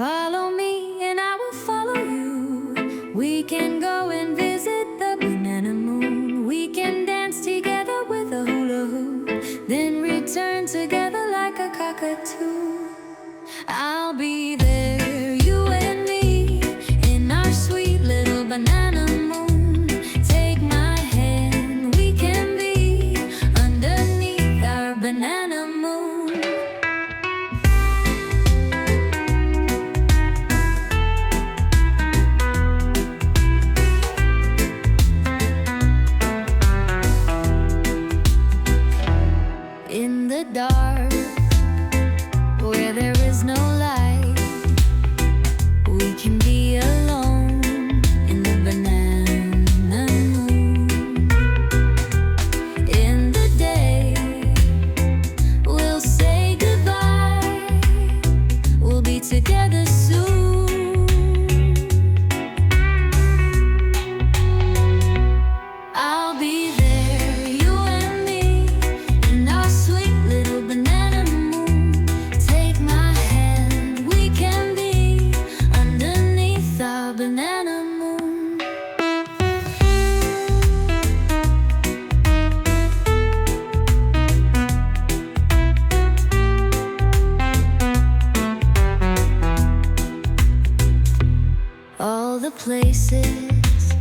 Follow me and I will follow you. We can go and visit the banana moon. We can dance together with a hula hoop, then return together like a cockatoo. I'll be there, you and me, in our sweet little banana moon. Take my hand, we can be underneath our banana moon. In the dark, where there is no light, we can be alone in the banana moon. In the day, we'll say goodbye. We'll be together soon. I'll be there, you and me, in our sweet little banana moon. Take my hand, we can be underneath our banana moon. All the places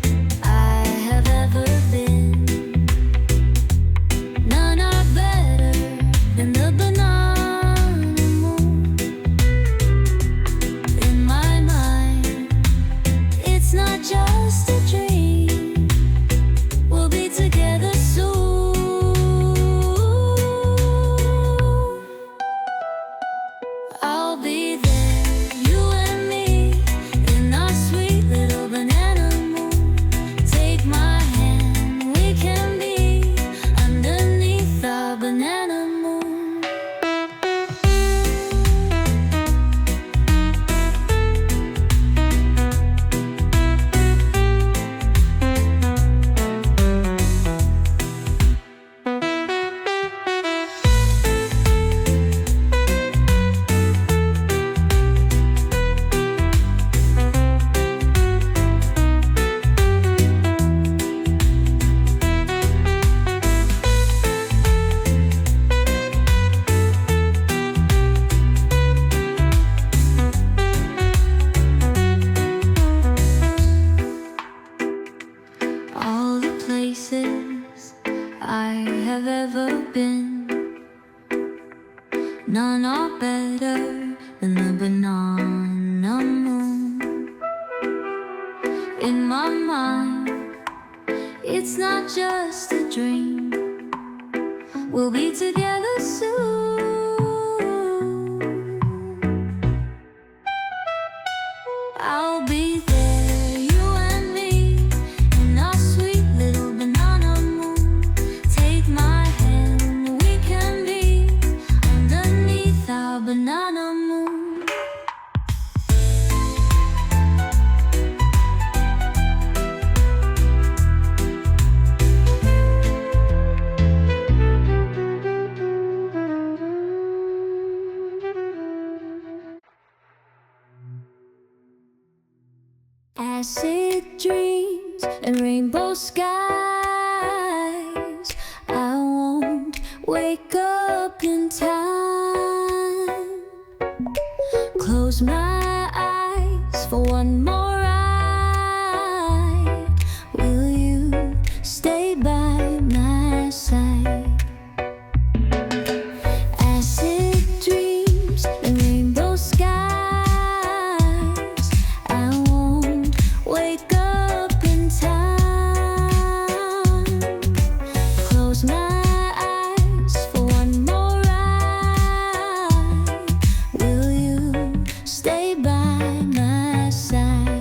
I have ever been, none are better than the banana moon. In my mind, it's not just a dream. We'll be together soon. I'll be there, you and me, in our sweet little banana moon. Take my hand, we can be underneath our banana moon. All the places I have ever been, none are better than the banana moon. In my mind, it's not just a dream. We'll be together soon. I'll be there, you and me, in our sweet little banana moon. Take my hand, we can be underneath our banana moon. Acid dreams and rainbow skies. I won't wake up in time. Close my eyes for one more ride. Will you stay by my side? Acid dreams and rainbow skies. I won't wake up in time. Close my eyes for one more ride. Will you stay by my side?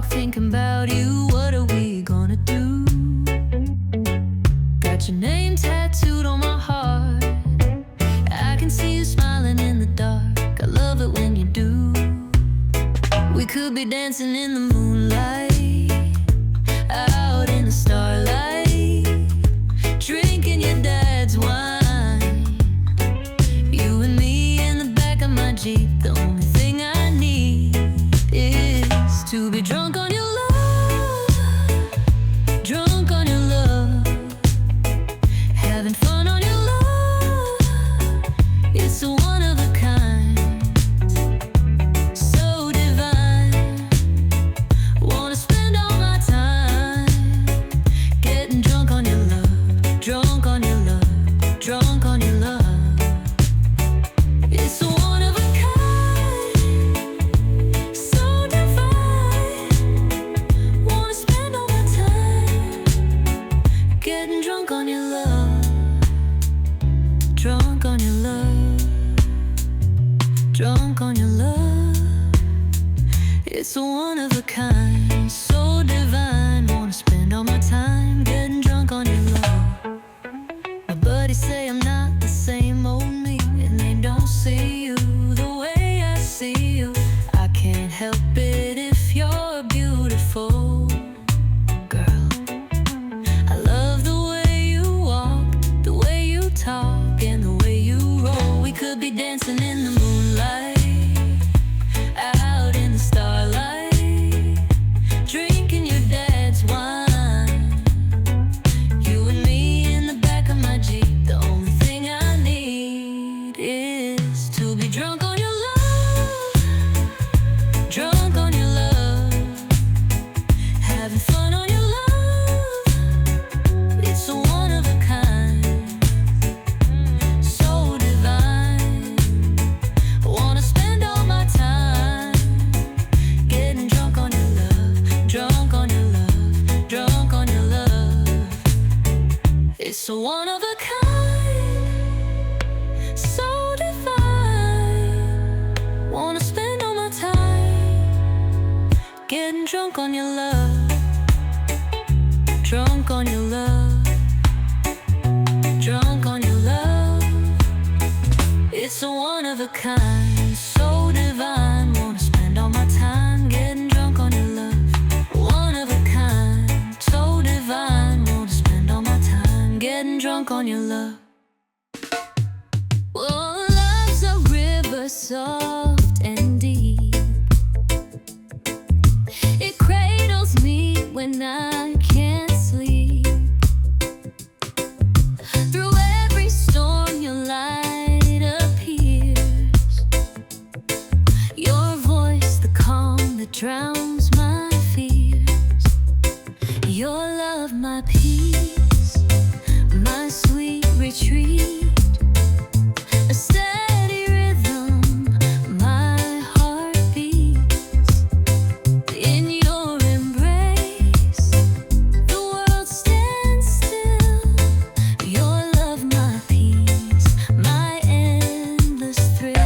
thinking about you. What are we gonna do? Got your name tattooed on my heart. I can see you smiling in the dark. I love it when you do. We could be dancing in the moonlight, out in the starlight, drinking your dad's wine. You and me in the back of my Jeep. The only thing I need is to be drunk on your love, drunk on your love, having fun on your love. It's a one of a kind, so divine. Wanna spend all my time getting drunk on your love, drunk on your love, drunk on your love. It's a one of a kind, so divine. Wanna spend all my time getting drunk on your love, drunk on your love, drunk on your love. It's a one of a kind, so divine. Wanna spend all my time getting drunk on your love. My buddies say I'm not the same old me, and they don't see you the way I see you. I can't help it if you're beautiful, girl. I love the way you walk, the way you talk, and the way you roll. We could be dancing in the moonlight, out in the starlight, drinking your dad's wine. You and me in the back of my Jeep. The only thing I need is to be drunk on your love, drunk on your love, having fun on your love. It's a one of a kind, so divine. Wanna spend all my time getting drunk on your love, drunk on your love, drunk on your love. It's a one of a kind, so divine. Wanna spend all my time getting drunk on your love, drunk on your love, drunk on your love. It's a one of a kind, so divine. Wanna spend all my time getting drunk on your love. One of a kind, so divine. Wanna spend all my time getting drunk on your love. Oh, love's a river soft and deep. It cradles me when I can't sleep. Through every storm your light appears. Your voice, the calm that drowns my fears. Your love, my peace, my sweet retreat. A steady rhythm, my heart beats. In your embrace, the world stands still. Your love, my peace, my endless thrill.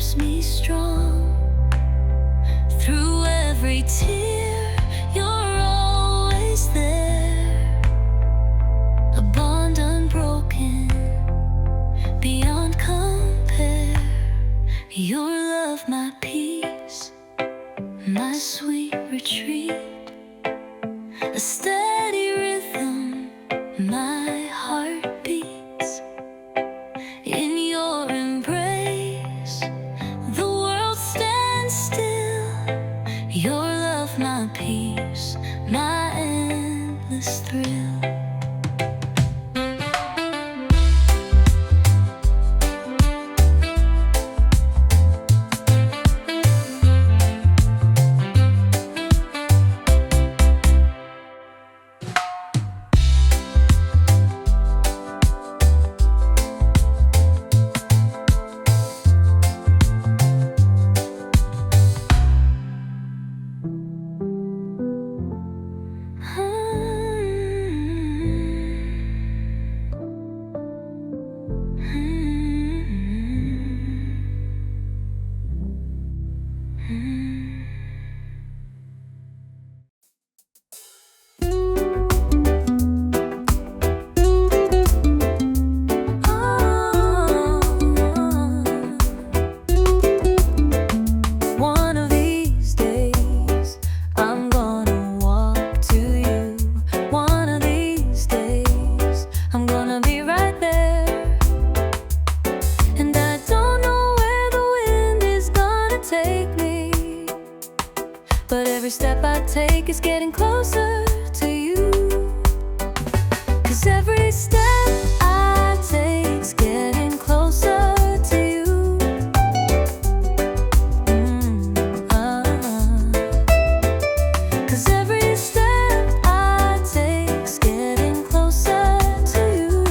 keeps me strong. Through every tear, you're always there. A bond unbroken, beyond compare. Your love, my peace, my sweet retreat. A steady rhythm, my heart beats. In your embrace, the world stands still. Your love, my peace, my endless thrill. But every step I take is getting closer to you. 'Cause every step I take's getting closer to you. 'Cause every step I take's getting closer to you.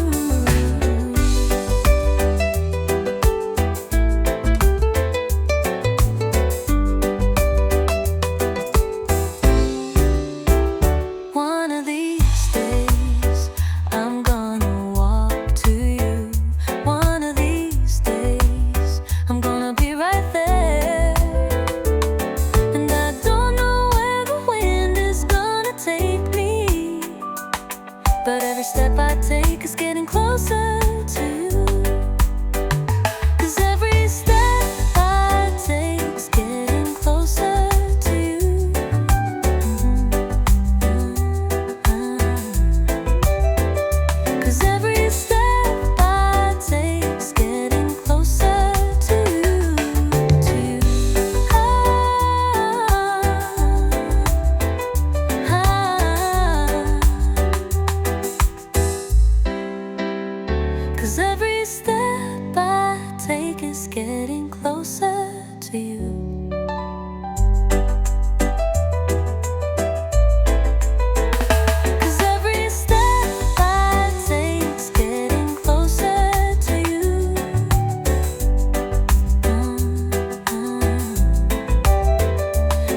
One of these days I'm gonna walk to you. One of these days I'm gonna be right there. And I don't know where the wind is gonna take me, but every step I take is getting closer to you. 'Cause every step I take is getting closer to you. 'Cause every step I take is getting closer to you, to you. 'Cause every step I take is getting closer to you. Cause every step I take's getting closer to you.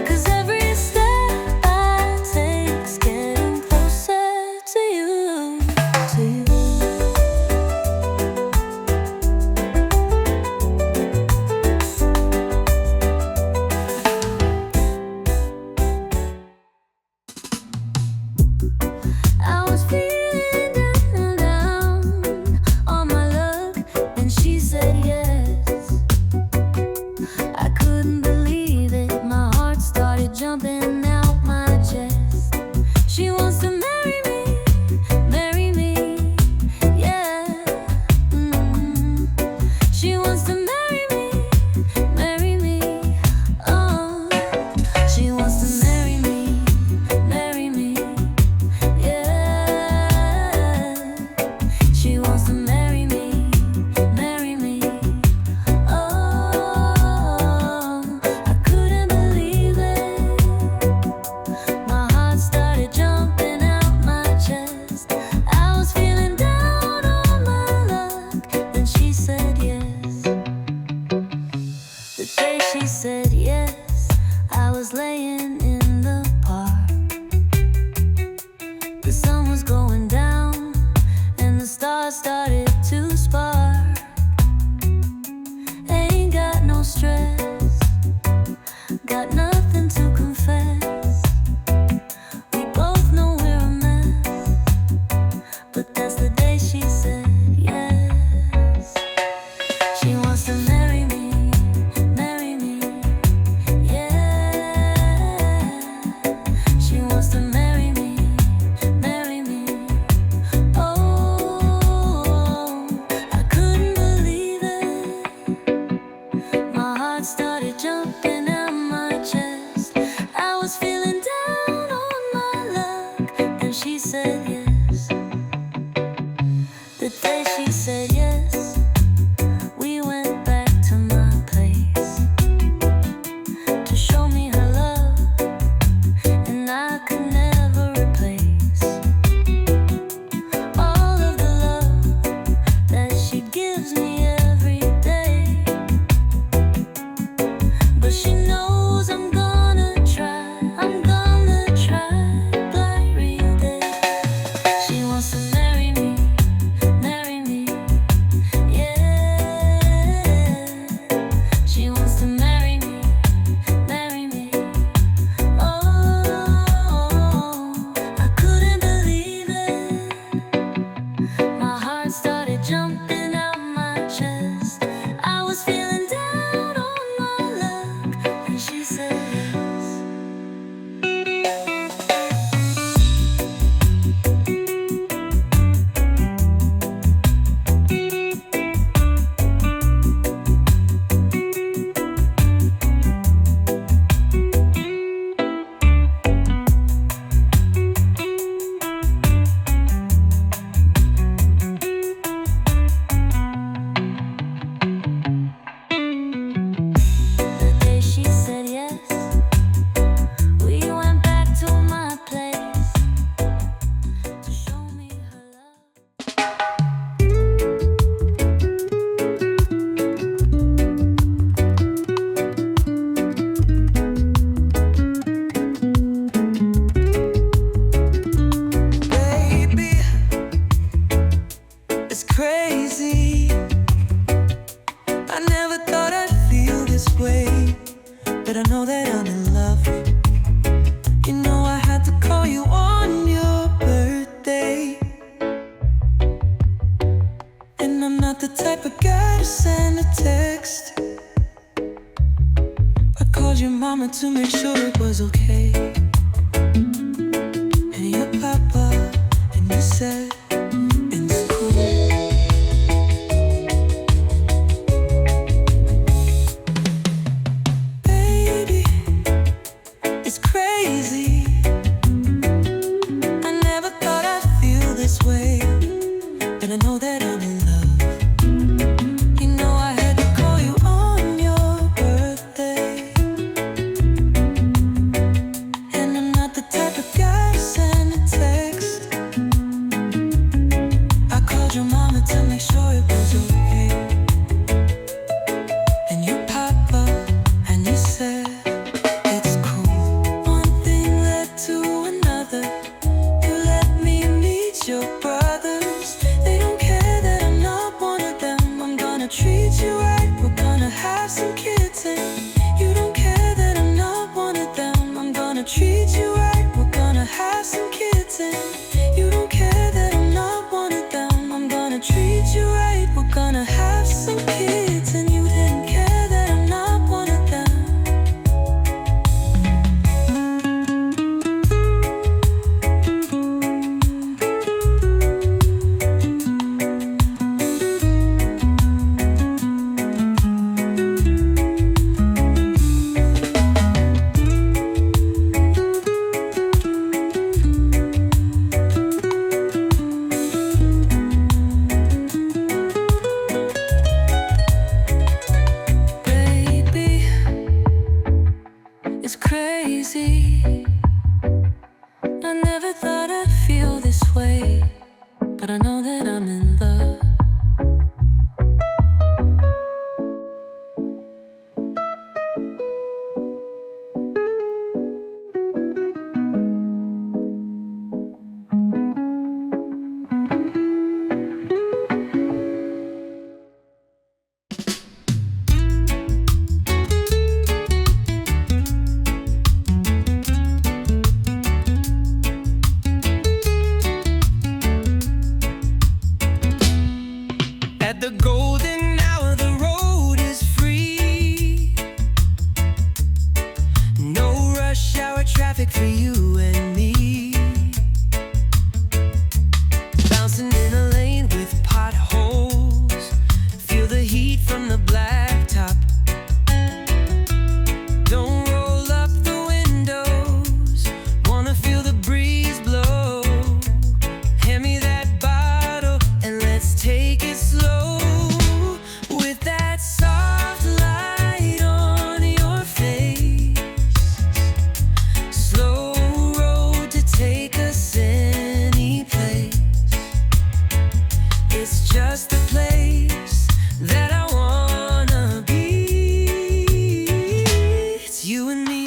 'Cause every step I take's getting closer to you, to you. I was feeling down on my luck, and she said yes. I couldn't believe it, my heart started jumping out my chest. She wants to marry me, yeah. She wants to marry me, oh. She wants to marry me, yeah. She wants to marry me, oh. I couldn't believe it. My heart started jumping out my chest. I was feeling down on my luck, then she said yes. The day she said yes, I was laying in the park. The sun was going down, and the stars started to spark. Ain't got no stress. Got nothing to confess. We both know we're a mess. But that's the day she said yes. She wants to marry me, yeah. She wants to marry me, oh, I couldn't believe it. My heart started jumping out my chest. I was feeling down on my luck. Then she said yes. The day she said yes, we went back to my place to show me her love, and I could never replace all of the love that she gives me every day. But she knows I'm gonna try blind real day. She wants to marry me, yeah. She wants to marry me, oh, I couldn't believe it. My heart started jumping out my chest. I was feeling down on my luck, and she said yes. The day she said yes, we went back to my place to show me her love. Baby, it's crazy. I never thought I'd feel this way, but I know that I'm in love. You know I had to call you on your birthday, and I'm not the type of guy to send a text. I called your mama to make sure it was okay, and your papa, and you said it's cool. Baby, it's crazy. I never thought I'd feel this way, but I know that I'm in love. You know I had to call you on your birthday, and I'm not the type of guy to send a text. I called your mama to make sure it was okay, and your papa, and you said it's cool. One thing led to another. You let me meet your brothers. They don't care that I'm not one of them. I'm gonna treat you right. We're gonna have some kids, and you don't care that I'm not one of them. I'm gonna treat you right. We're gonna have some kids, and you don't care that I'm not one of them. I'm gonna treat you right. We're gonna have the golden hour, the road is free. No rush hour traffic for you and me. Bouncing in a lane with potholes. Feel the heat from the blacktop. Don't roll up the windows. Wanna feel the breeze blow. Hand me that bottle and let's take it slow. With that soft light on your face. Slow road to take us any place. It's just a place that I wanna be. It's you and me.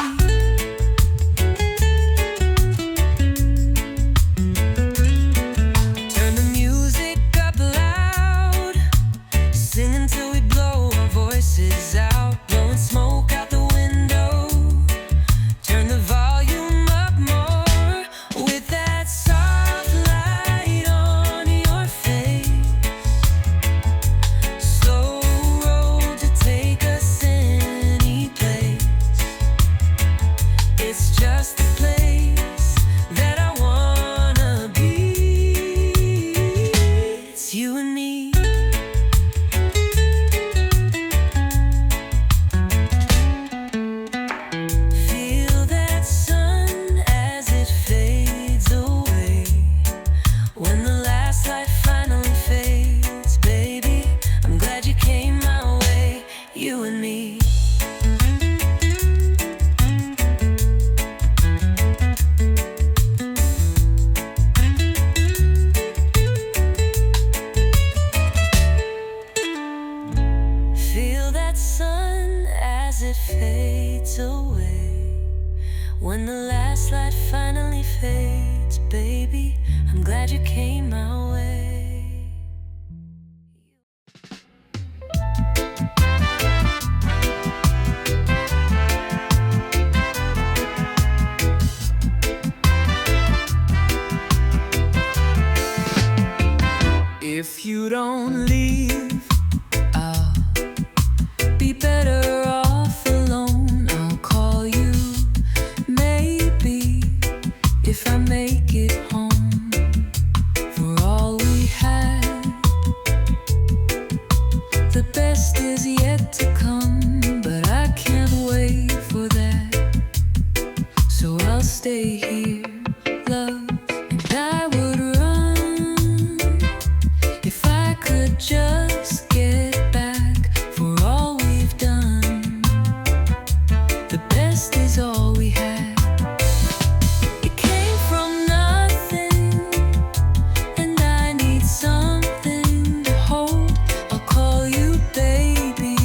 Turn the music up loud. Sing until we blow our voices out. Blowing smoke out the window. Turn the volume up more. With that soft light on your face. Slow road to take us any place. It's just a place that I wanna be. It's you and me. Feel that sun as it fades away. When the last light finally fades, baby, I'm glad you came my way. You and me. Feel that sun as it fades away. When the last light finally fades, baby, I'm glad you came my way. If you don't leave, I'll be better off alone. I'll call you, maybe, if I make it home. For all we had, the best is yet to come. But I can't wait for that. So I'll stay here, love, and I would run if I could just get back for all we've done. The best is all we had. It came from nothing, and I need something to hold. I'll call you baby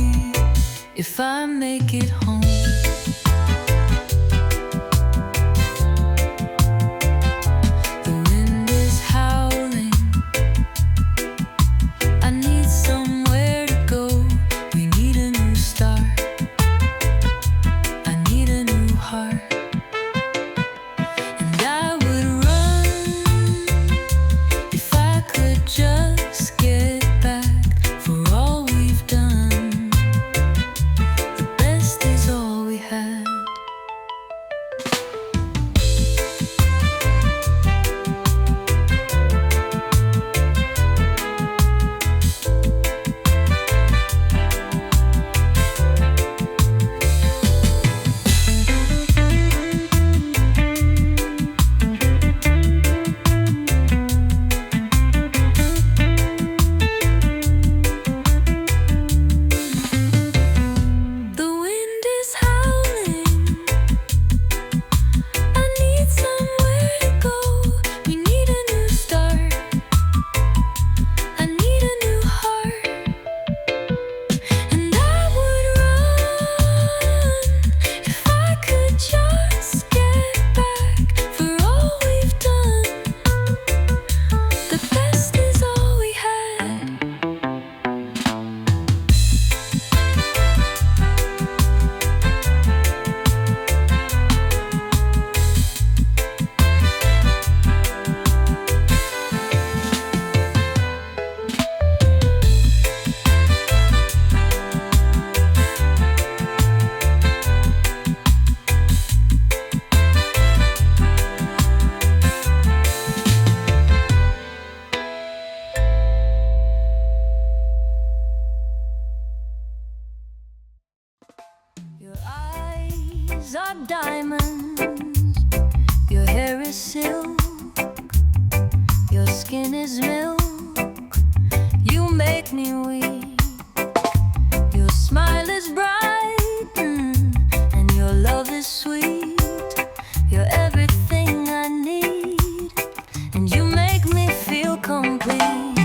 eyes are diamonds, your hair is silk, your skin is milk. You make me weak. Your smile is bright, and your love is sweet. You're everything I need, and you make me feel complete.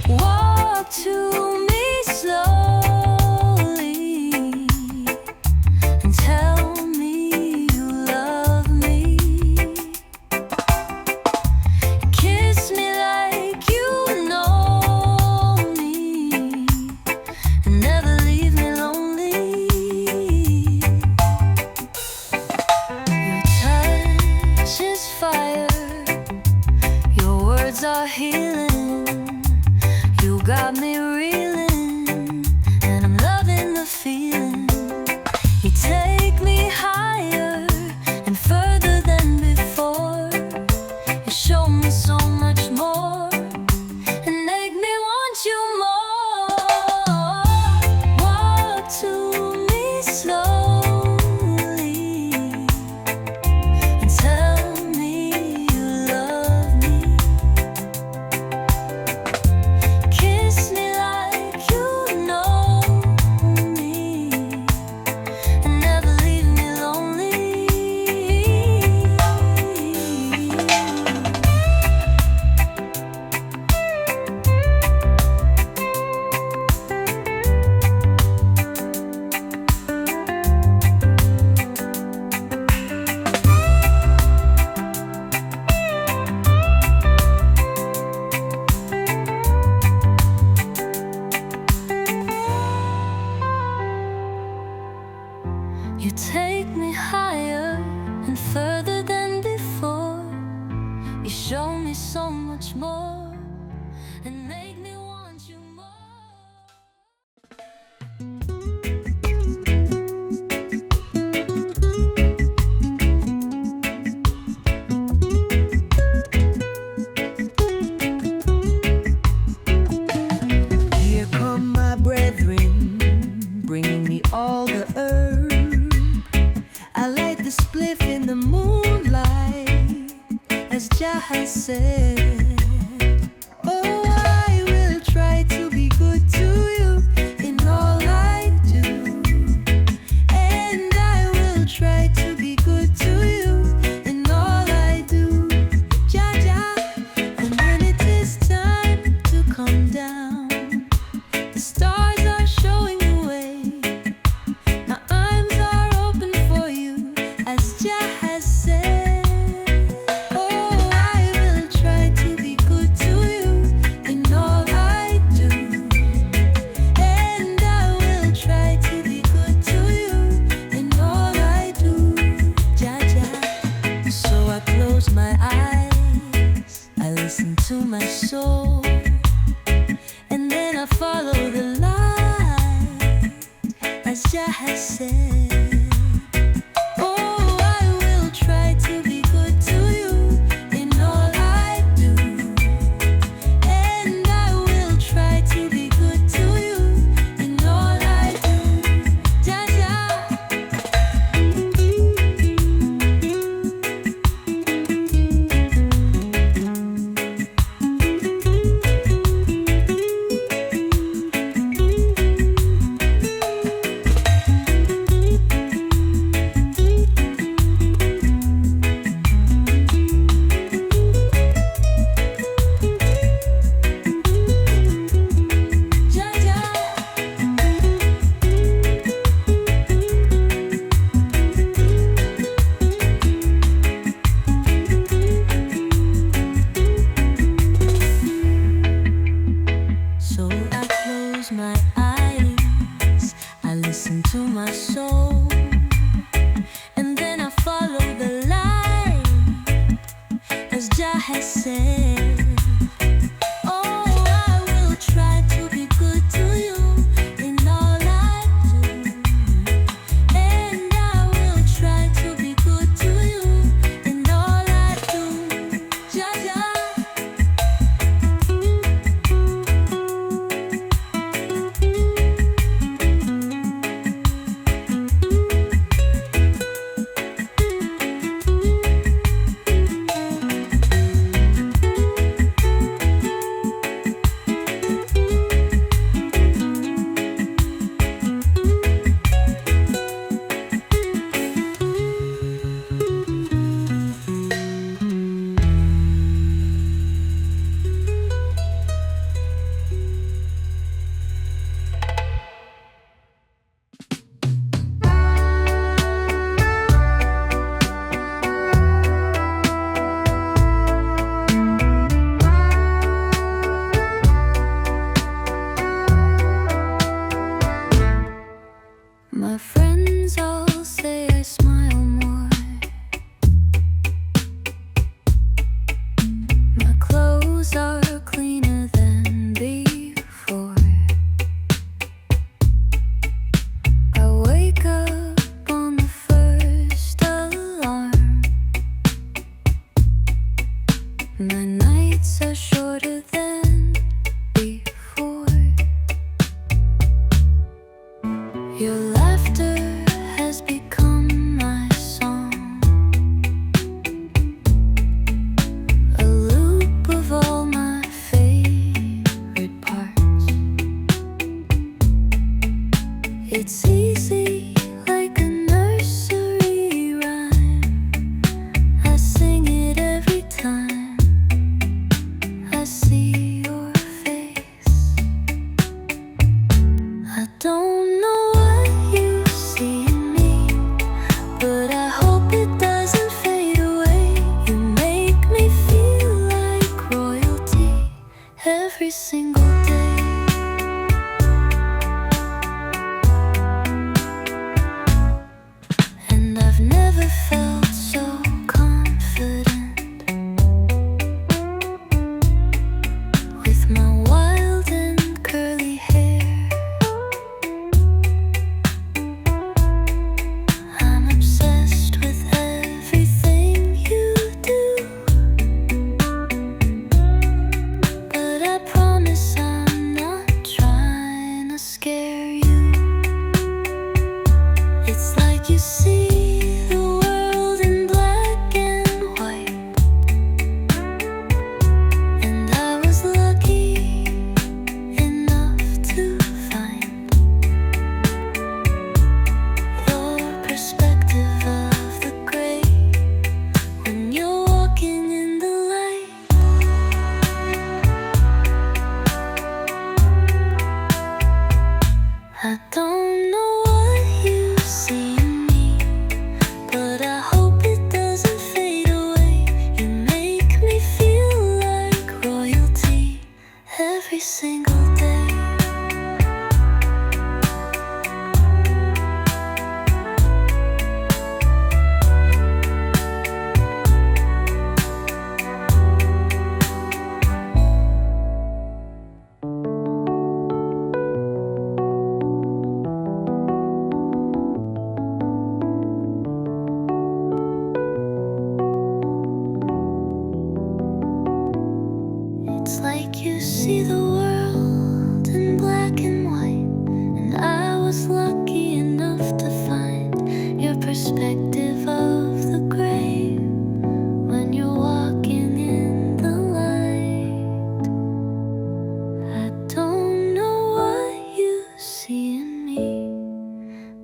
Walk to me slowly and tell me you love me. Kiss me like you know me, and never leave me lonely. Your touch is fire, your words are healing. You got me reeling, and I'm loving the feeling. You take me higher and further than before. You show me so much more and make me want you more. Walk to me slowly and tell me you love me. Kiss me like you know me, and never leave me lonely. You take me higher and further than before. You show me so much more and make me want you more. Here come my brethren, bringing me all the herb. I light the spliff in the moonlight, as Jah has said. Oh, I will try to be good to you in all I do, and I will try to be good to you in all I do. Jah Jah, and when it is time to come down, the stars are showing the way. My arms are open for you, as Jah has said. Oh, I will try to be good to you in all I do, and I will try to be good to you in all I do. Jah Jah. So I close my eyes, I listen to my soul, and then I follow the light, as Jah has said. Oh, I will try to be good to you in all I do, and I will try to be good to you in all I do. Jah Jah. It's easy like a nursery rhyme. I sing it every time I see your face. I don't know what you see in me, but I hope it doesn't fade away. You make me feel like royalty every single day. And I've never felt so confident with my wild and curly hair. I'm obsessed with everything you do, but I promise I'm not trying to scare you. It's like you see the world in black and white, and I was lucky enough to find your perspective of the gray when you're walking in the light. I don't know what you see in me, but I hope it doesn't fade away. You make me feel like royalty every single day. It's like you see the world in black and white, and I was lucky enough to find your perspective of the gray when you're walking in the light. I don't know what you see in me,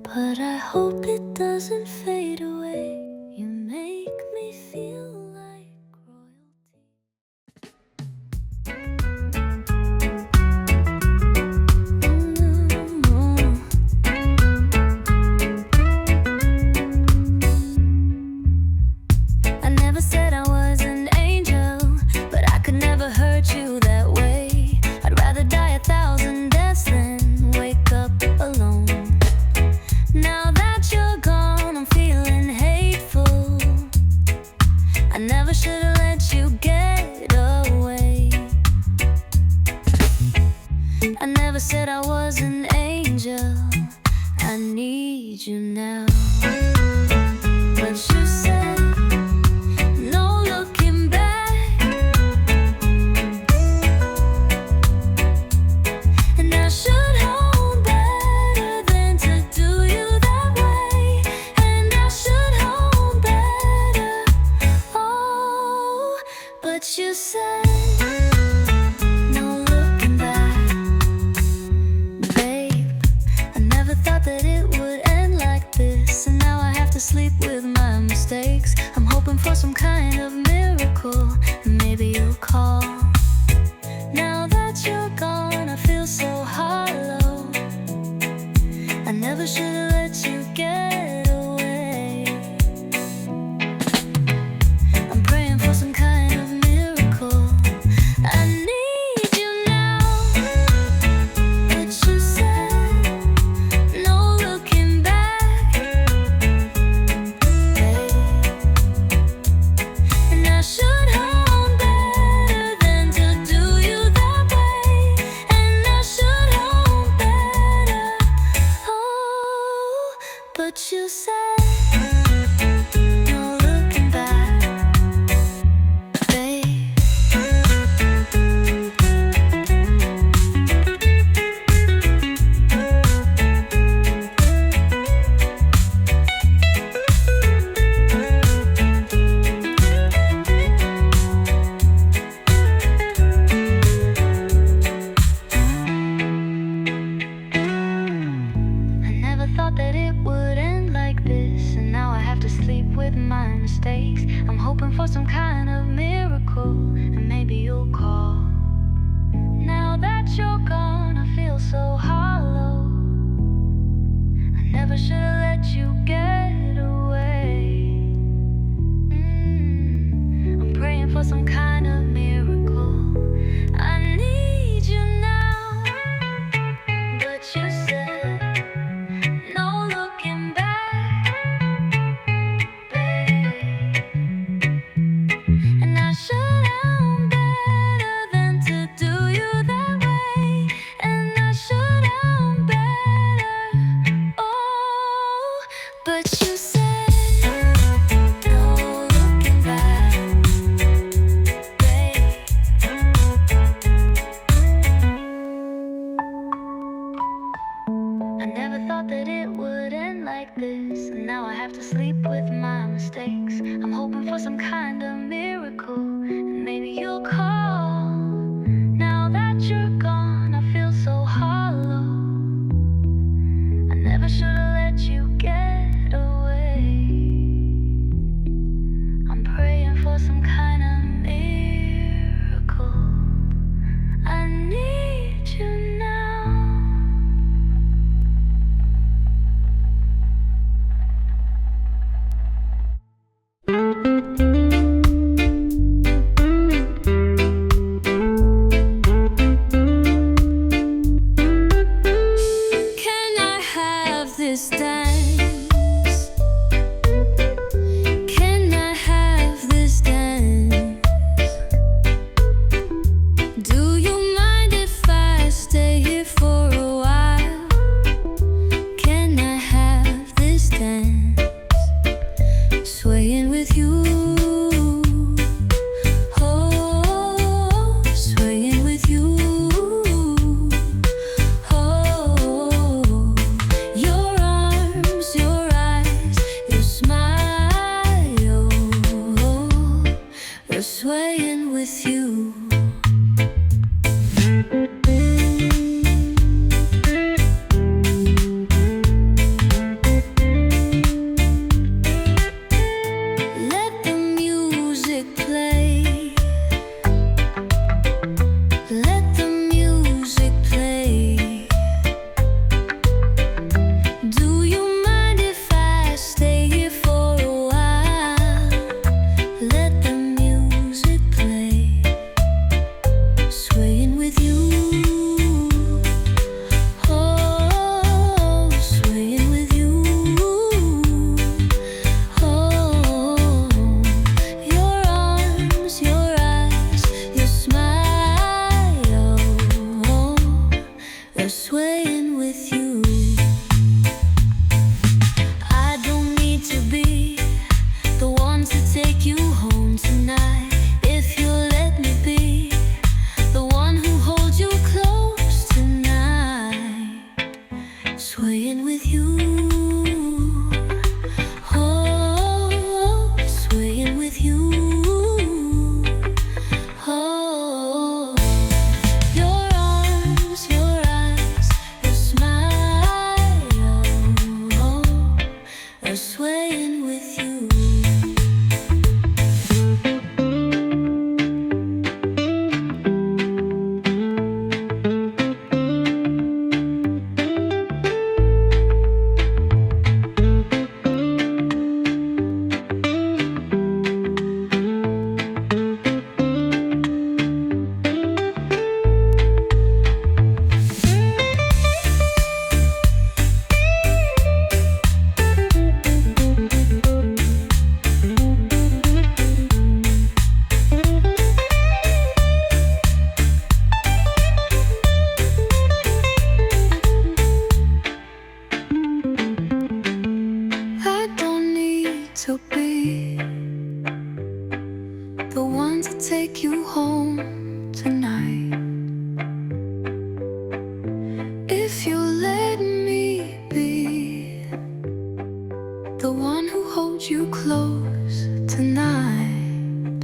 but I hope it doesn't fade away. You make me feel like royalty. I never said I was an angel, but I could never hurt you that way. I'd rather die 1,000 deaths than wake up alone. Now that you're gone, I'm feeling hateful. I never should have let you get away. I never said I was an angel. I need you now. But you said no looking back, and I should hold better than to do you that way. And I should hold better. Oh, but you said no looking back. Babe, I never thought that it would end like this, and now I have to sleep with my mistakes. I'm hoping for some kind of miracle, and maybe you'll call. Now that you're gone, I feel so hollow. I never should have let you get away. I'm praying for some kind of miracle. I need you now. But you said no looking back, babe. And I should hold better than to do you that way. And I should hold better. Oh, I never thought that it would end like this, and now I have to sleep with my mistakes. I'm hoping for some kind of miracle, and maybe you'll call. Now that you're gone, I feel so hollow. I never should have let you get away. I'm praying for some kind of miracle. I need you now. Can I have this dance? Can I have this dance? Do you mind if I stay here for a while? Can I have this dance? Swaying with you. Oh, swaying with you. Oh, your arms, your eyes, your smile. We're swaying with you. Let the music play. Let the music play. Do you mind if I stay here for a while? Let the music play. Swaying with you. Oh, swaying with you. Oh, your arms, your eyes, your smile. They're swaying with you. I don't need to be the one to take you home tonight. If you let me be the one who holds you close tonight. Swaying with you. Oh, swaying with you. Oh, your arms, your eyes, your smile. They're swaying with you. I don't need to be the one to take you home tonight. If you let me be the one who holds you close tonight.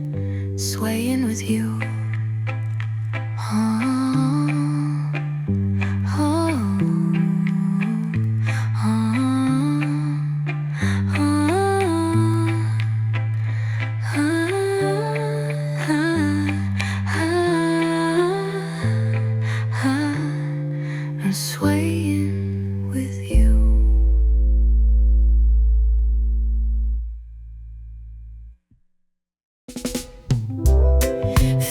Swaying with you. Oh, oh, I'm swaying with you.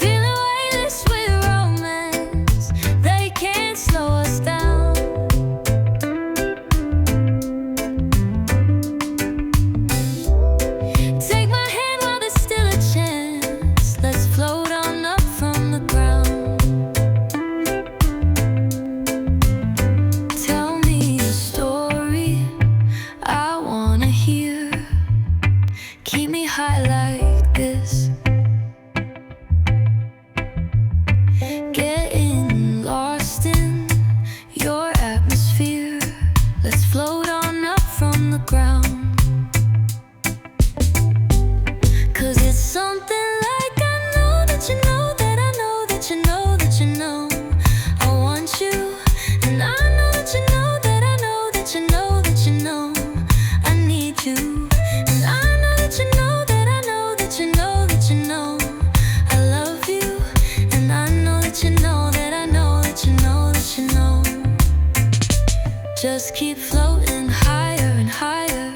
Feeling weightless with romance, they can't slow us down. Take my hand while there's still a chance. Let's float on up from the ground. just keep floating higher and higher.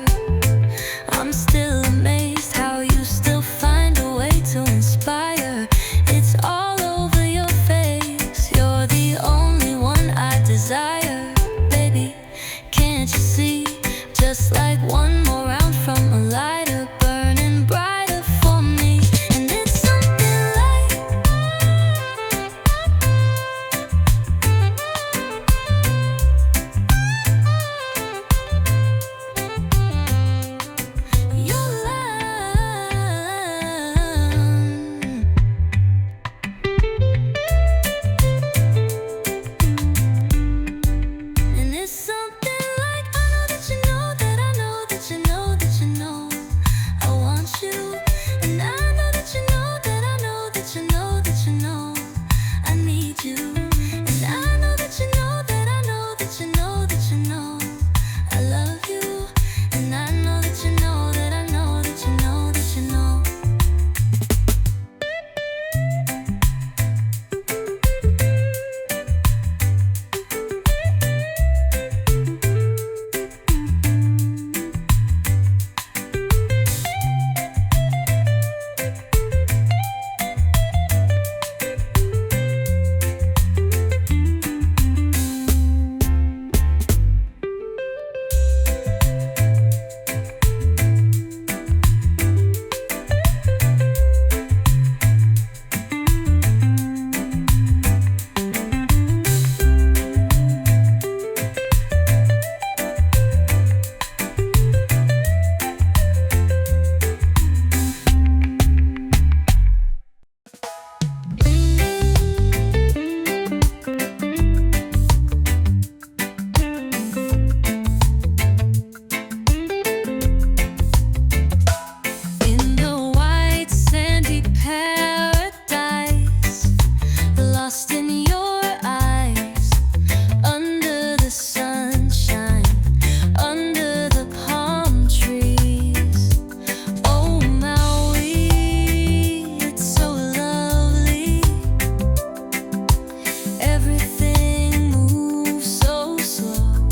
I'm still amazed how you still find a way to inspire. It's all over your face, you're the only one I desire. Baby, can't you see, just like one more round from a lighter, burning brighter for me. And it's something like your love. And it's something like, I know that you know that I know that you know that you know I want you. And I know that you know that I know that you know that you know I need you. And I know that you know that I know that you know that you know I love you. And I know that you know that I know that you know that you know. In the white sandy paradise, lost in your eyes, under the sunshine, under the palm trees. Oh Maui, it's so lovely. Everything moves so slow,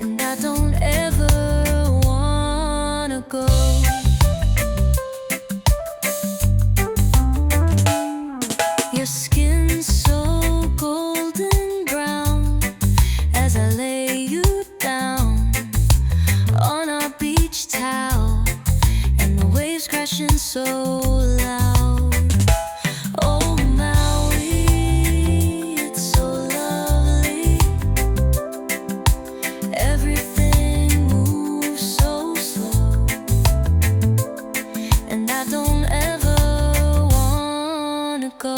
and I don't ever wanna go. Your skin's so golden brown as I lay you down on our beach towel, and the waves crashing so loud. Oh Maui, it's so lovely. Everything moves so slow, and I don't ever wanna go.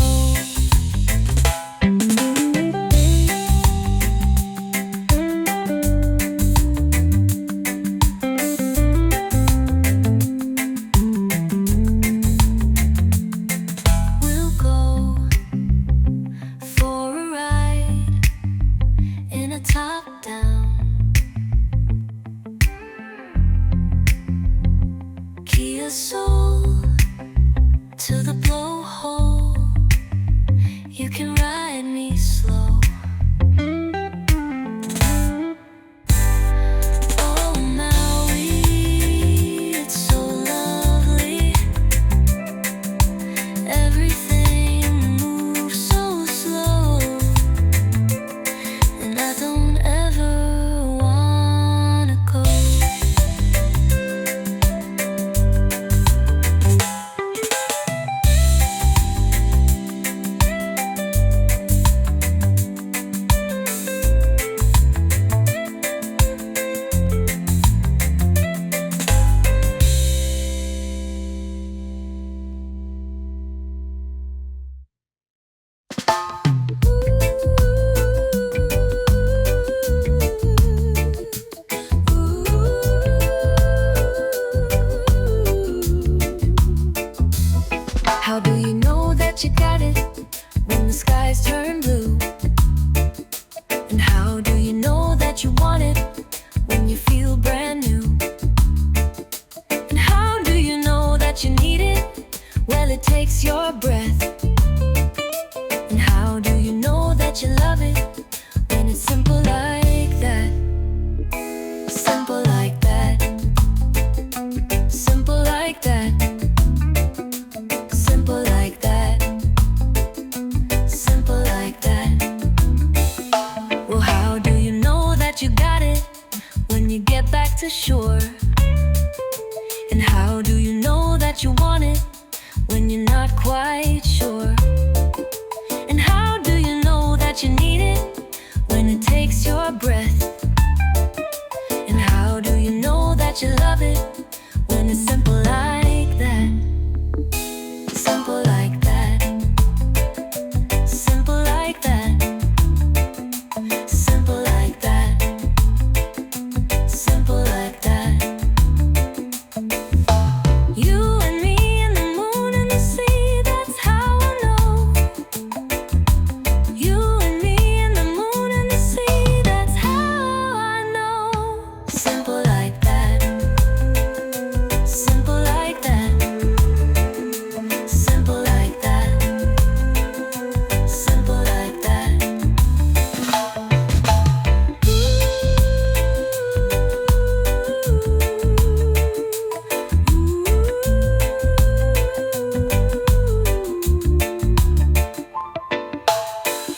We'll go for a ride in a top-down Kia Soul to the blowhole. You can ride me slow. Oh Maui, it's so lovely. Everything moves so slow, and I don't ever wanna go. How do you know that you got it when the skies turn blue? And how do you know that you want it when you feel brand new? And how do you know that you need it? Well, it takes your breath. And how do you know that you love it when it's simple as to shore. And how do you know that you want it when you're not quite sure? And how do you know that you need it when it takes your breath? And how do you know that you love it when it's simple like that? Simple like that. Simple like that. Simple like that. Simple like that. You and me and the moon and the sea, that's how I know. You and me and the moon and the sea, that's how I know. Simple like that. Simple like that. Simple like that. Simple like that.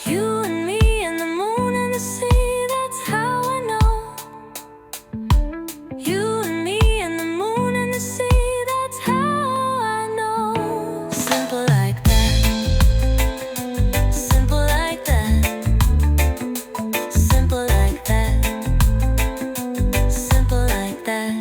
You and me and the moon and the sea, that's how I know. You and me and the moon and the sea, that's how I know. Simple like that. Simple like that. Simple like that. Simple like that.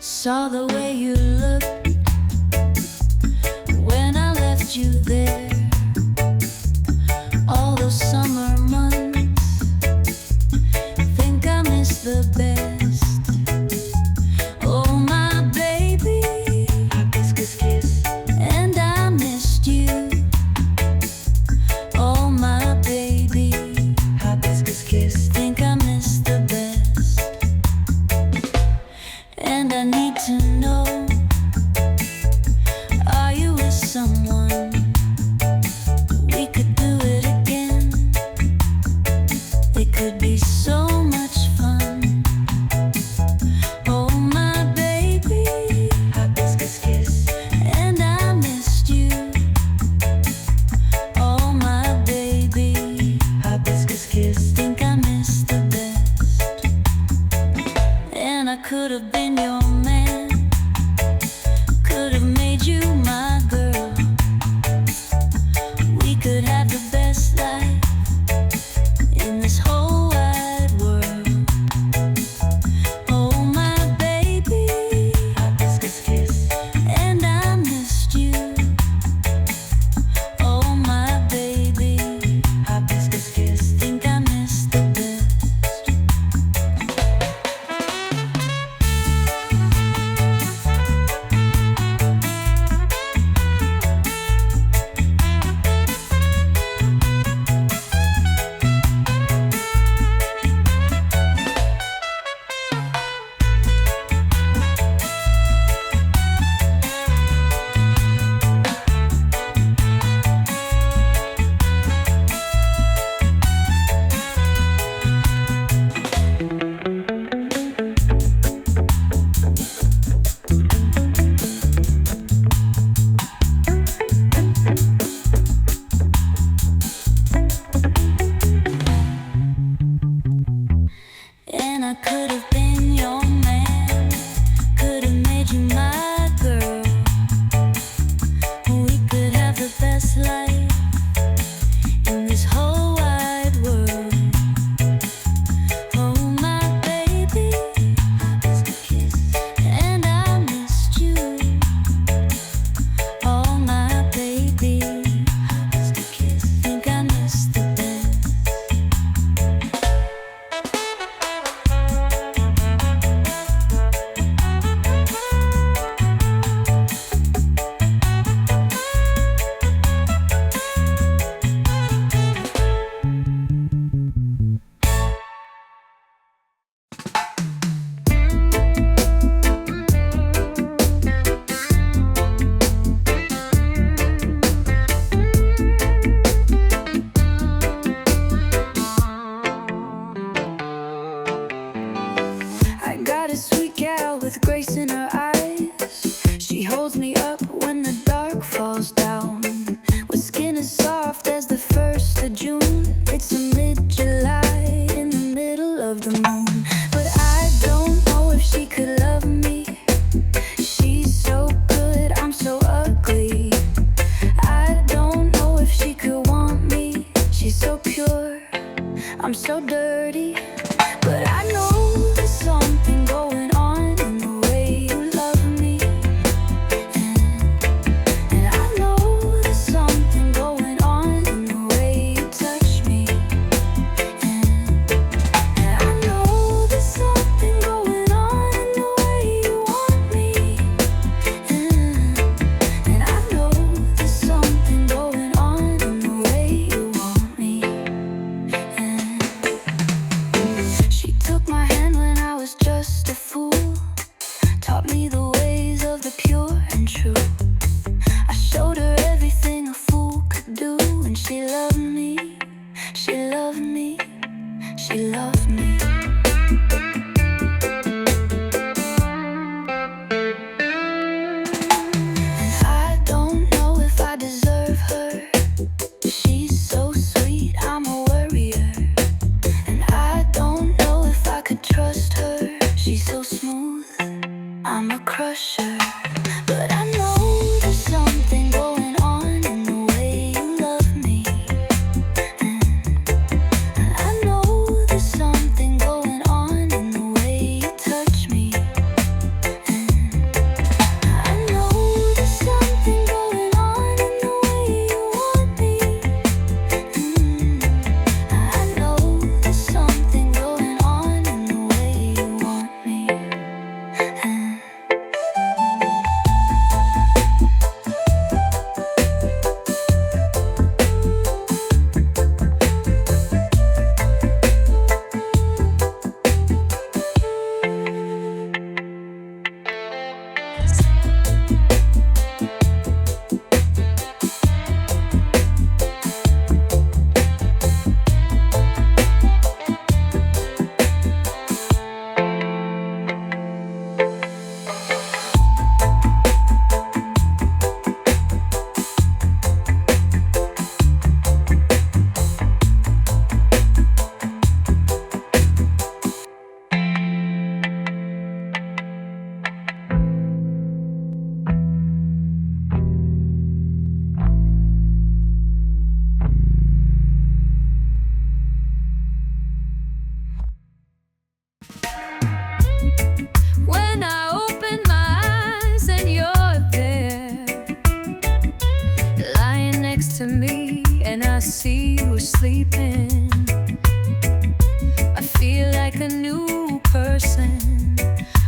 Saw the way you looked when I left you there. All those summer months, think I missed the best. Oh my baby, hibiscus kiss, and I missed you. Oh my baby, hibiscus kiss, think I missed the best. And I need to know, are you with someone? We could do it again. It could be so much fun. Oh my baby, hibiscus kiss, and I missed you. Oh my baby, hibiscus kiss, think I missed the best. And I could have been your man, could have made you my girl. We could have the best life in this whole wide world. Oh my baby, hibiscus kiss, and I missed you. Oh my baby, hibiscus kiss, think I missed the best. got a sweet gal with grace in her eyes. She holds me up when the dark falls down, with skin as soft as the 1st of June. It's a mid-July in the middle of the moon. But I don't know if she could love me. She's so good, I'm so ugly. I don't know if she could want me. She's so pure, I'm so dirty. But I know there's something going on in the way you love me. And I know there's something going on in the way you touch me. And I know there's something going on in the way you want me. And I know there's something going on in the way you want me. She took my hand when I was just a fool, taught me the ways of the pure and true. I showed her everything a fool could do, and she loved me, she loved me, she loved me. And I don't know if I deserve her. She's so sweet, I'm a worrier. And I don't know if I could trust her. She's so smooth, I'm a crusher. But I know there's something going on in the way you love me. And I know there's something going on in the way you touch me. And I know there's something going on in the way you want me. I know there's something going on in the way you want me. When I open my eyes and you're there, lying next to me, and I see you sleeping, I feel like a new person.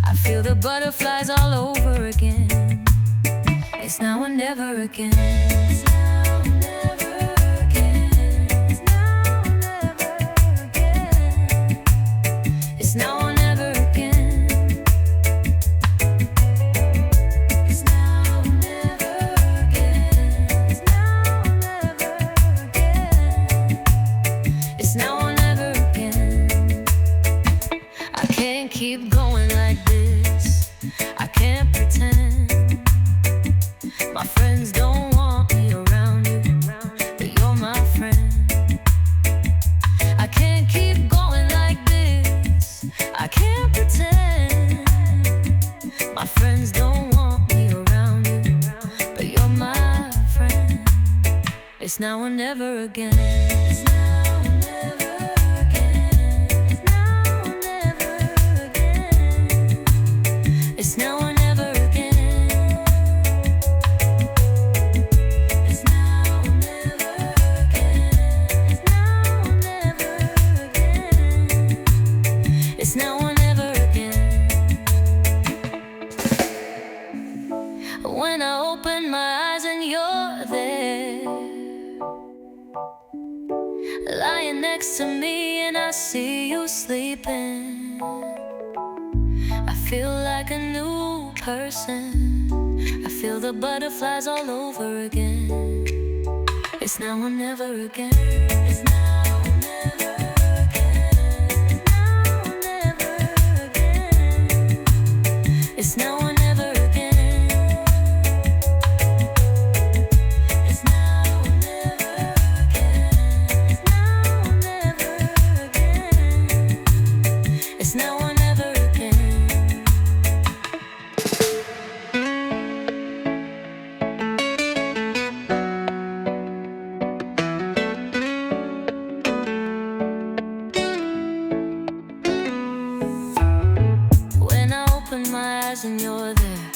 I feel the butterflies all over again. It's now or never again. It's now or never again. It's now or never again. It's now or never again. It's now or never again. It's now or never again. It's now or never again. I can't keep going like this. I can't pretend. My friends don't want me around you, but you're my friend. I can't keep going like this. I can't pretend. My friends don't want me around you, but you're my friend. It's now or never again. It's now or never again. It's now or never again. It's now or never again. It's now or never again. It's now or never again. It's now or never again. When I open my eyes and you're there, lying next to me, and I see you sleeping, I feel like a new person. I feel the butterflies all over again. It's now or never again. It's now or never again. It's now or never again. my eyes and you're there,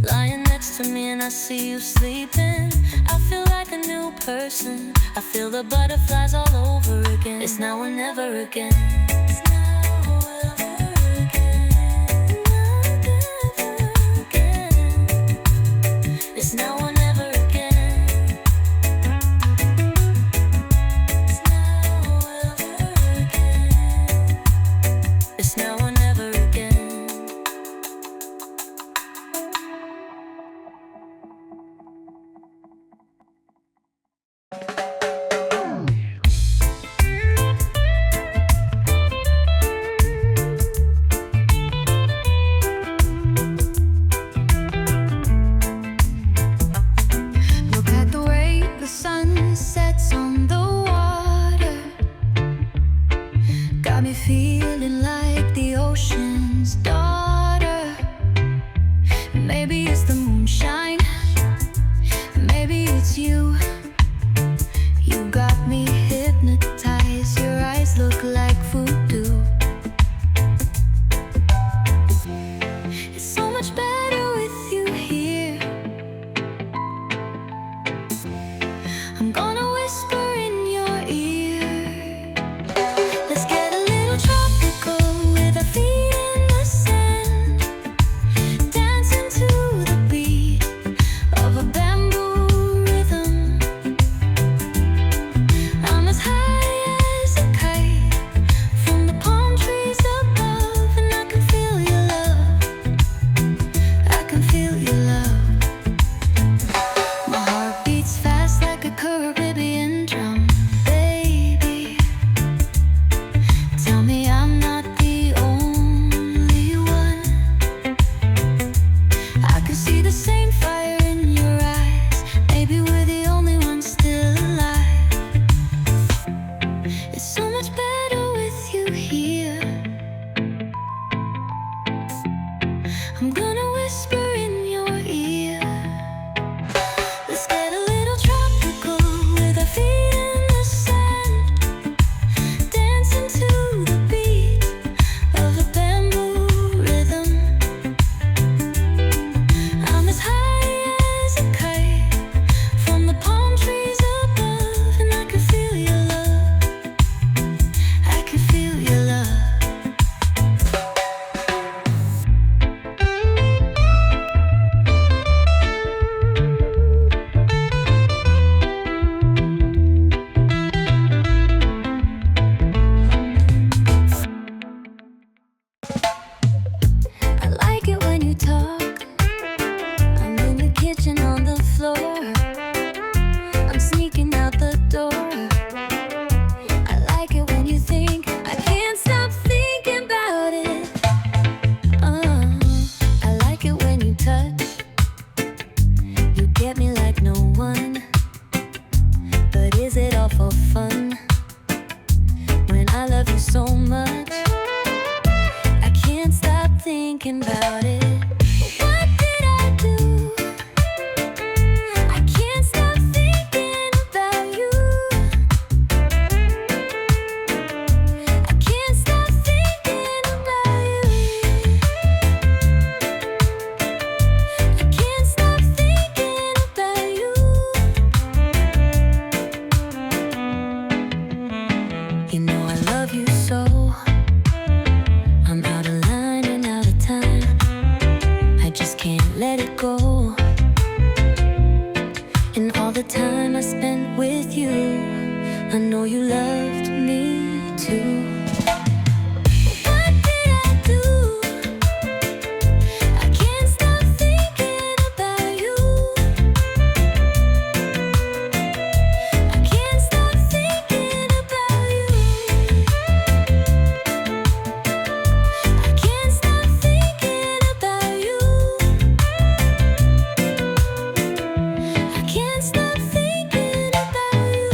lying next to me and I see you sleeping. I feel like a new person, I feel the butterflies all over again. It's now or never again. It's now or never again. Never again. It's now or never again. It's now or never again. It's now or never again. Look at the way the sun sets on the water. Got me feeling like the ocean's daughter. Maybe it's the moonshine, maybe it's you. You got me hypnotized, your eyes look like voodoo. It's so much better with you here. I'm gonna whisper in your ear. Let's get a little tropical with our feet in the sand, dancing to the beat of a bamboo rhythm. I'm as high as a kite from the palm trees above, and I can feel your love. I can feel your love. My heart beats fast like a Caribbean drum, baby. Tell me I'm not the only one. I can see the same fire in your eyes. Maybe we're the only ones still alive. It's so much better with you here. I'm gonna whisper in your ear. Let's get a little tropical with our feet in the sand, dancing to the beat of a bamboo rhythm. I'm as high as a kite from the palm trees above, and I can feel your love. I can feel your love. I like it when you talk. I'm in the kitchen on the floor. I'm sneaking out the door. I like it when you think. I can't stop thinking about it. I like it when you touch. You get me like no one. But is it all for fun? When I love you so much, I can't stop thinking about it. What did I do? I can't stop thinking about you. I can't stop thinking about you. I can't stop thinking about you. You know I love you so. I'm out of line and out of time. I just can't let it go. And all the time I spent with you, I know you loved me too. What did I do? I can't stop thinking about you. I can't stop thinking about you. I can't stop thinking about you. I can't stop thinking about you.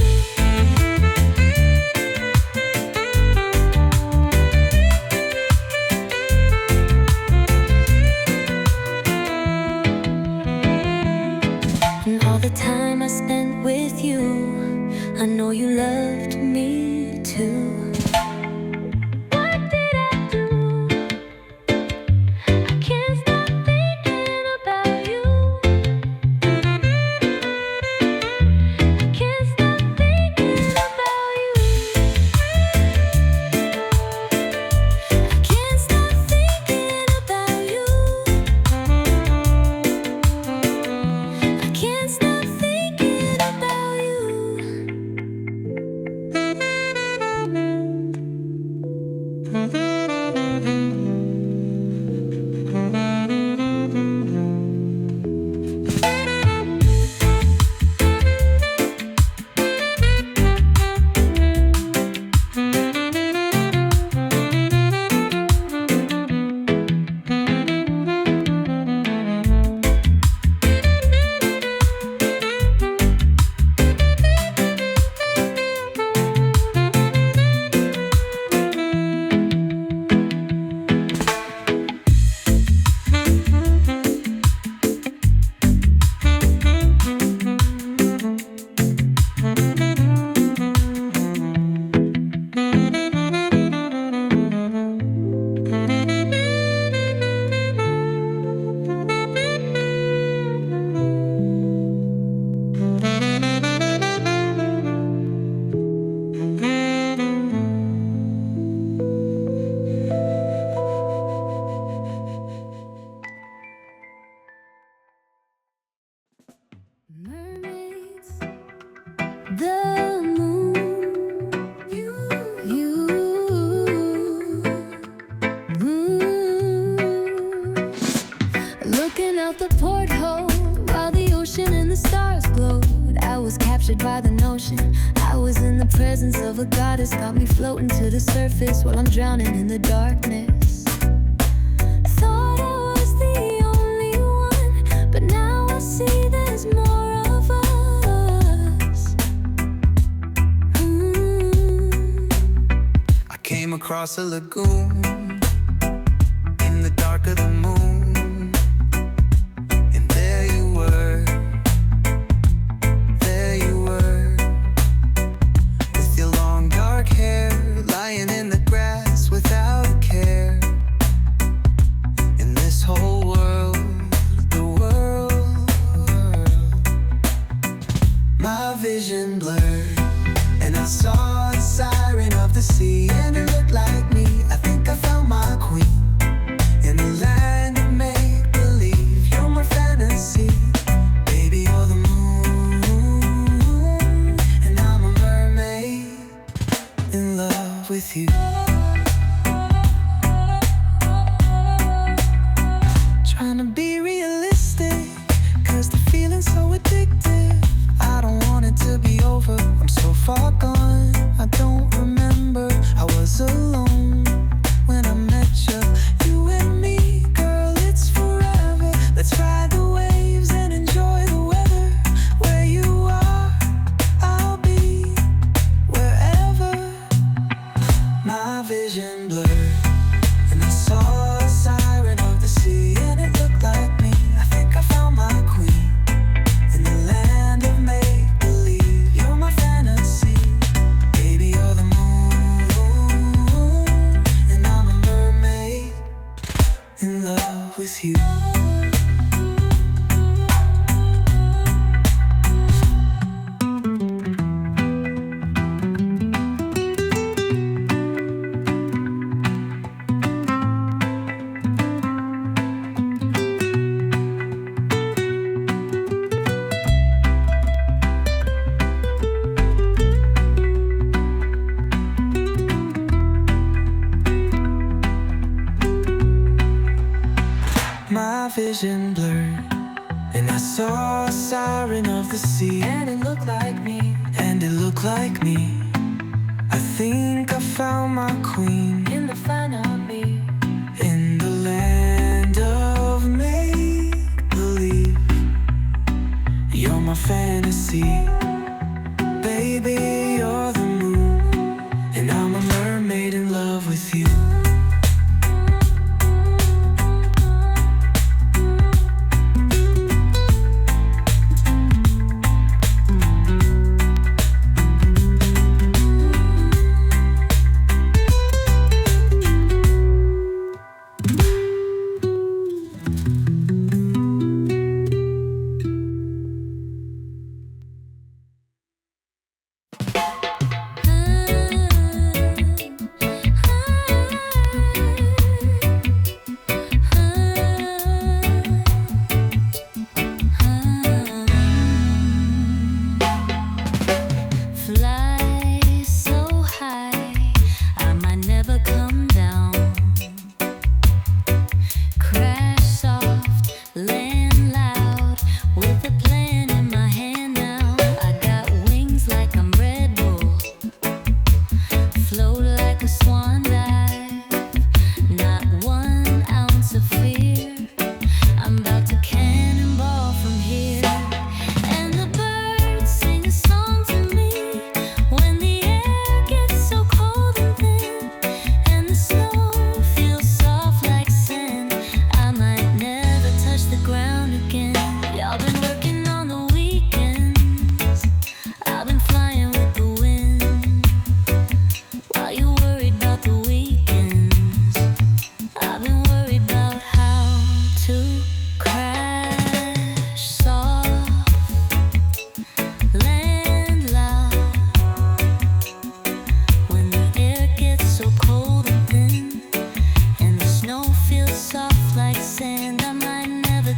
And all the time I spent with you, I know you loved me too. What did I do? I can't out the porthole while the ocean and the stars glowed. I was captured by the notion. I was in the presence of a goddess, got me floating to the surface while I'm drowning in the darkness. Thought I was the only one, but now I see there's more of us. I came across a lagoon in the dark of the moon, and there you were, with your long dark hair, lying in the grass without a care. In this whole world, the world, my vision blurred, and I saw a siren of the sea, and it looked like me. I think I found my queen in the land of make-believe. You're my fantasy, baby, you're the moon, and I'm a mermaid in love with you. Trying to be realistic, cause the feeling's so addictive. I don't want it to be over, I'm so far gone. I don't remember I was alone when I met you. You and me, girl, it's forever. Let's ride the waves and enjoy the weather. Where you are, I'll be wherever. My vision blurred, and I saw a siren of the sea, and it looked like me. I think I found my queen in the land of make-believe. You're my fantasy, baby, you're the moon, and I'm a mermaid in love with you. My vision blurred, and I saw a siren of the sea, and it looked like me, and it looked like me. I think I found my queen in the fun of me, in the land of make-believe. You're my fantasy, baby, you're the moon, and I'm a mermaid in love with you.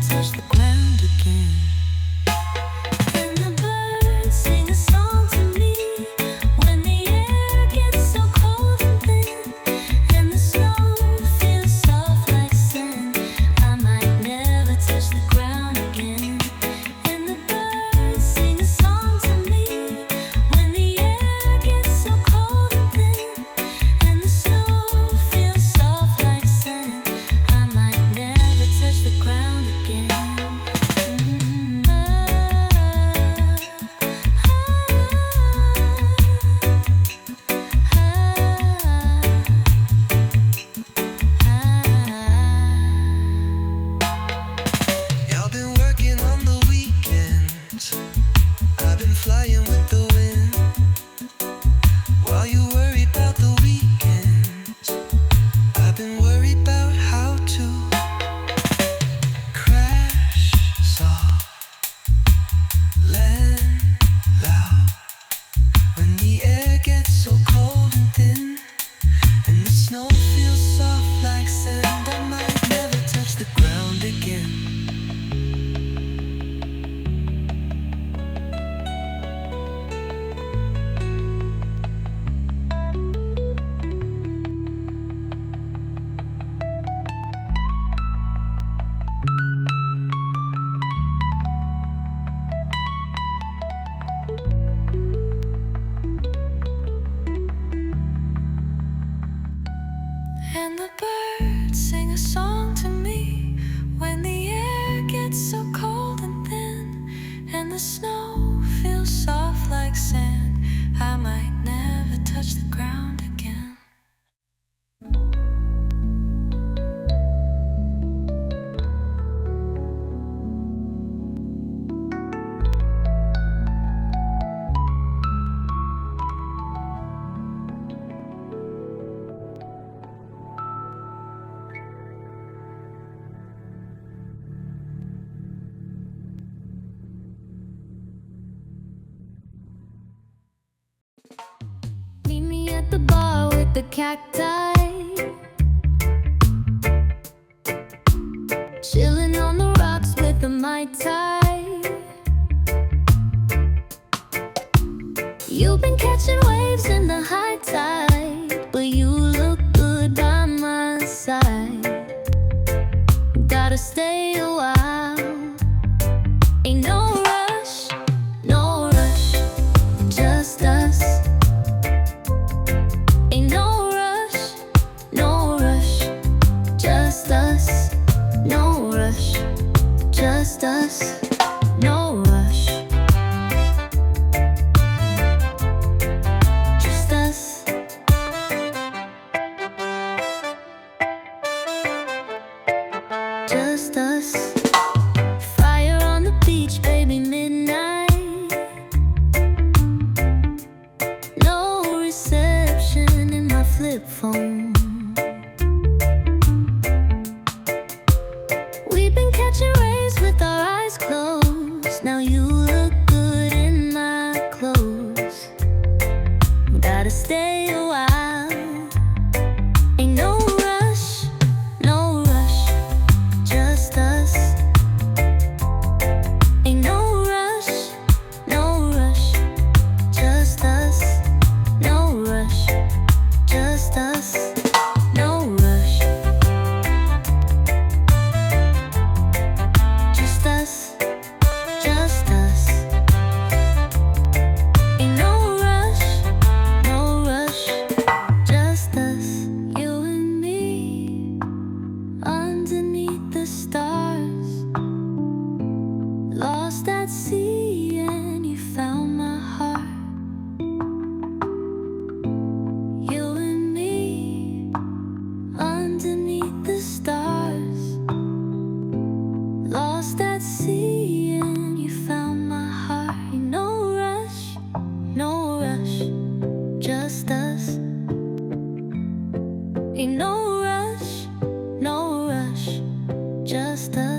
Touch the ground. And the birds sing a song to me when the air gets so cold and thin, and the snow feels soft like sand. I might never touch the ground again. Meet me at the bar with the cacti, chilling on the rocks with the Mai Tai. You've been catching waves in the high tide, but you look good by my side. Gotta stay a while. Ain't no rush, no rush, just us. Ain't no rush, no rush, just us. No rush, just us. No rush, just us. Just us. Fire on the beach, baby, midnight. No reception in my flip phone. We've been catching rays with our eyes closed. Now you look good in my clothes. Gotta stay a while. Ain't no rush, no rush, just us. Ain't no rush, no rush, just us. No rush, just us. No rush, just us, just us. Ain't no rush, no rush, just us. You and me underneath the stars, lost at sea, and you found my heart. You and me underneath the stars, lost at sea, and you found my heart. Ain't no rush, no rush, just us. Ain't no rush, no rush, just us.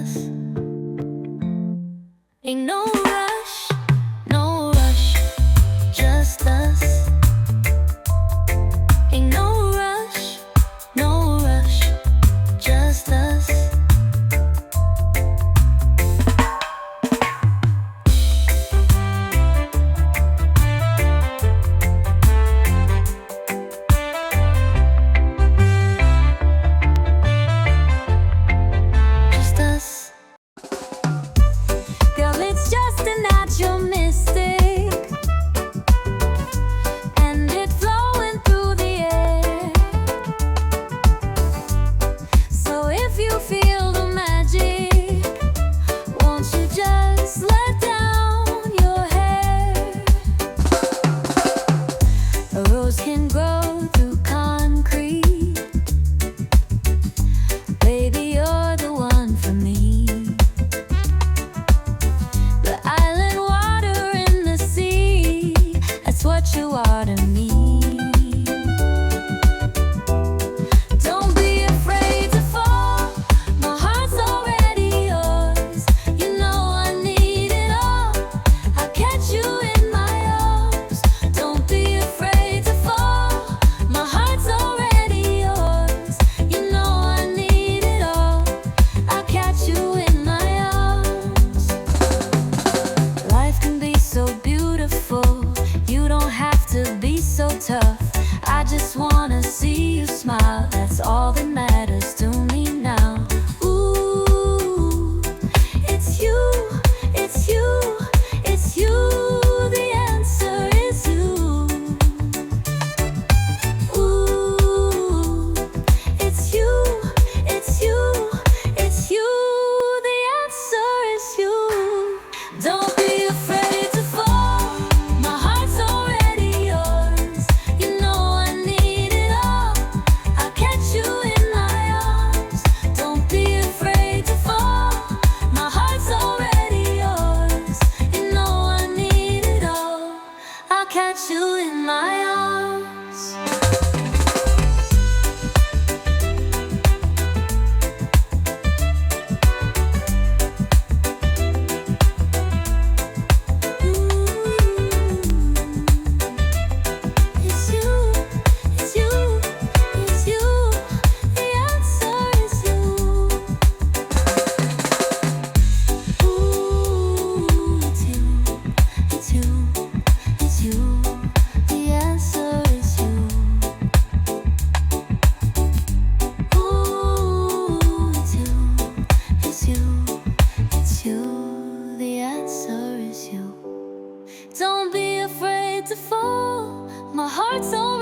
full, my heart's already